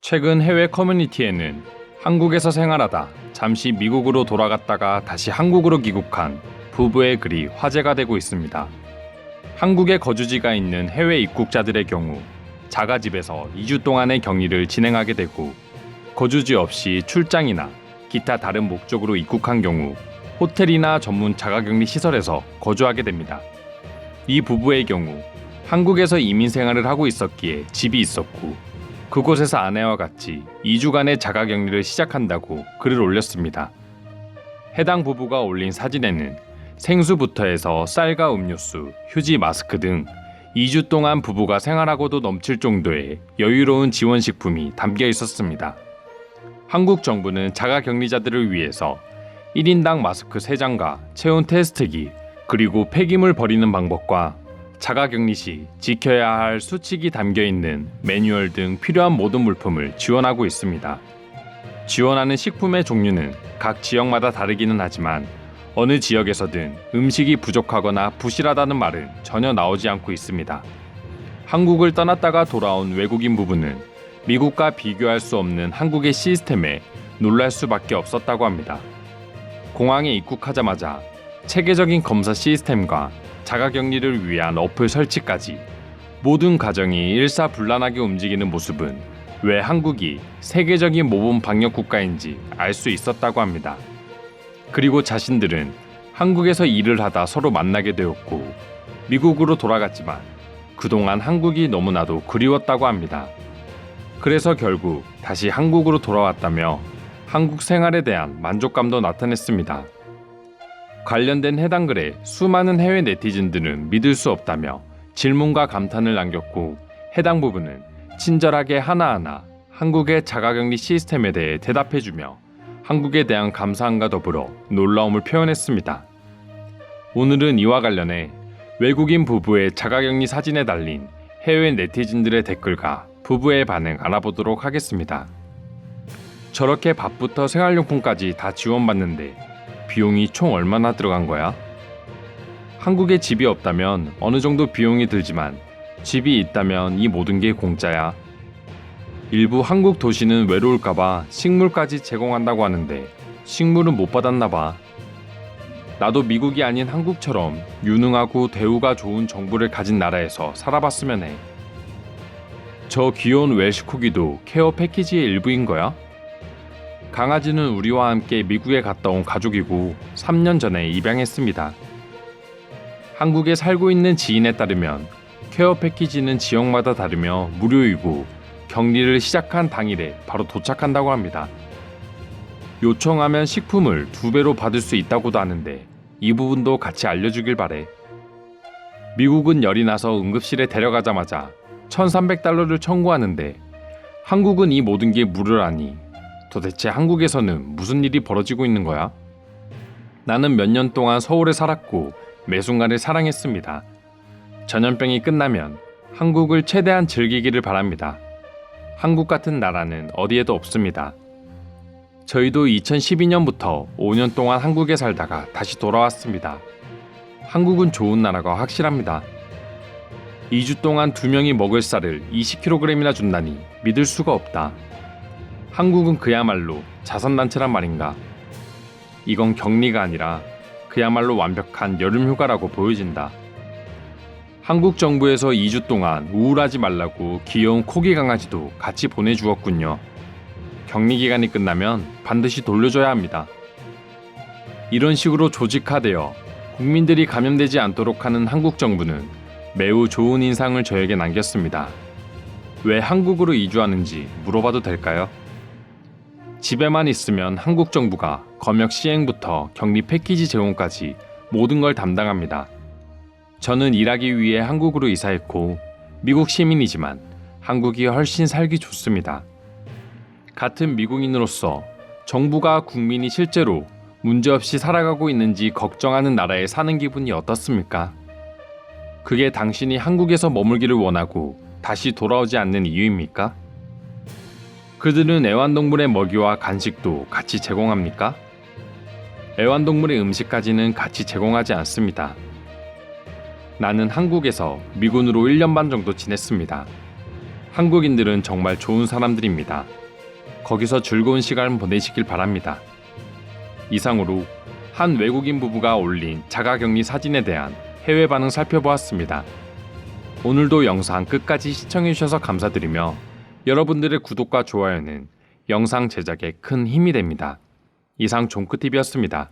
최근 해외 커뮤니티에는 한국에서 생활하다 잠시 미국으로 돌아갔다가 다시 한국으로 귀국한 부부의 글이 화제가 되고 있습니다. 한국에 거주지가 있는 해외 입국자들의 경우 자가집에서 2주 동안의 격리를 진행하게 되고, 거주지 없이 출장이나 기타 다른 목적으로 입국한 경우 호텔이나 전문 자가격리 시설에서 거주하게 됩니다. 이 부부의 경우 한국에서 이민 생활을 하고 있었기에 집이 있었고, 그곳에서 아내와 같이 2주간의 자가격리를 시작한다고 글을 올렸습니다. 해당 부부가 올린 사진에는 생수부터 해서 쌀과 음료수, 휴지, 마스크 등 2주 동안 부부가 생활하고도 넘칠 정도의 여유로운 지원식품이 담겨 있었습니다. 한국 정부는 자가격리자들을 위해서 1인당 마스크 3장과 체온 테스트기, 그리고 폐기물 버리는 방법과 자가격리 시 지켜야 할 수칙이 담겨있는 매뉴얼 등 필요한 모든 물품을 지원하고 있습니다. 지원하는 식품의 종류는 각 지역마다 다르기는 하지만 어느 지역에서든 음식이 부족하거나 부실하다는 말은 전혀 나오지 않고 있습니다. 한국을 떠났다가 돌아온 외국인 부부는 미국과 비교할 수 없는 한국의 시스템에 놀랄 수밖에 없었다고 합니다. 공항에 입국하자마자 체계적인 검사 시스템과 자가격리를 위한 어플 설치까지 모든 가정이 일사불란하게 움직이는 모습은 왜 한국이 세계적인 모범 방역 국가인지 알 수 있었다고 합니다. 그리고 자신들은 한국에서 일을 하다 서로 만나게 되었고, 미국으로 돌아갔지만 그동안 한국이 너무나도 그리웠다고 합니다. 그래서 결국 다시 한국으로 돌아왔다며 한국 생활에 대한 만족감도 나타냈습니다. 관련된 해당 글에 수많은 해외 네티즌들은 믿을 수 없다며 질문과 감탄을 남겼고, 해당 부분은 친절하게 하나하나 한국의 자가격리 시스템에 대해 대답해주며 한국에 대한 감사함과 더불어 놀라움을 표현했습니다. 오늘은 이와 관련해 외국인 부부의 자가격리 사진에 달린 해외 네티즌들의 댓글과 부부의 반응 알아보도록 하겠습니다. 저렇게 밥부터 생활용품까지 다 지원받는데 비용이 총 얼마나 들어간 거야? 한국에 집이 없다면 어느 정도 비용이 들지만 집이 있다면 이 모든 게 공짜야. 일부 한국 도시는 외로울까봐 식물까지 제공한다고 하는데 식물은 못 받았나 봐. 나도 미국이 아닌 한국처럼 유능하고 대우가 좋은 정부를 가진 나라에서 살아봤으면 해. 저 귀여운 웰시코기도 케어 패키지의 일부인 거야? 강아지는 우리와 함께 미국에 갔다 온 가족이고 3년 전에 입양했습니다. 한국에 살고 있는 지인에 따르면 케어 패키지는 지역마다 다르며 무료이고 격리를 시작한 당일에 바로 도착한다고 합니다. 요청하면 식품을 2배로 받을 수 있다고도 하는데 이 부분도 같이 알려주길 바래. 미국은 열이 나서 응급실에 데려가자마자 $1,300를 청구하는데 한국은 이 모든 게 무료라니 도대체 한국에서는 무슨 일이 벌어지고 있는 거야? 나는 몇 년 동안 서울에 살았고 매 순간을 사랑했습니다. 전염병이 끝나면 한국을 최대한 즐기기를 바랍니다. 한국 같은 나라는 어디에도 없습니다. 저희도 2012년부터 5년 동안 한국에 살다가 다시 돌아왔습니다. 한국은 좋은 나라가 확실합니다. 2주 동안 2명이 먹을 쌀을 20kg이나 준다니 믿을 수가 없다. 한국은 그야말로 자선단체란 말인가? 이건 격리가 아니라 그야말로 완벽한 여름휴가라고 보여진다. 한국 정부에서 2주 동안 우울하지 말라고 귀여운 코기 강아지도 같이 보내주었군요. 격리 기간이 끝나면 반드시 돌려줘야 합니다. 이런 식으로 조직화되어 국민들이 감염되지 않도록 하는 한국 정부는 매우 좋은 인상을 저에게 남겼습니다. 왜 한국으로 이주하는지 물어봐도 될까요? 집에만 있으면 한국 정부가 검역 시행부터 격리 패키지 제공까지 모든 걸 담당합니다. 저는 일하기 위해 한국으로 이사했고 미국 시민이지만 한국이 훨씬 살기 좋습니다. 같은 미국인으로서 정부가 국민이 실제로 문제없이 살아가고 있는지 걱정하는 나라에 사는 기분이 어떻습니까? 그게 당신이 한국에서 머물기를 원하고 다시 돌아오지 않는 이유입니까? 그들은 애완동물의 먹이와 간식도 같이 제공합니까? 애완동물의 음식까지는 같이 제공하지 않습니다. 나는 한국에서 미군으로 1년 반 정도 지냈습니다. 한국인들은 정말 좋은 사람들입니다. 거기서 즐거운 시간 보내시길 바랍니다. 이상으로 한 외국인 부부가 올린 자가격리 사진에 대한 해외 반응 살펴보았습니다. 오늘도 영상 끝까지 시청해주셔서 감사드리며 여러분들의 구독과 좋아요는 영상 제작에 큰 힘이 됩니다. 이상 종크TV였습니다.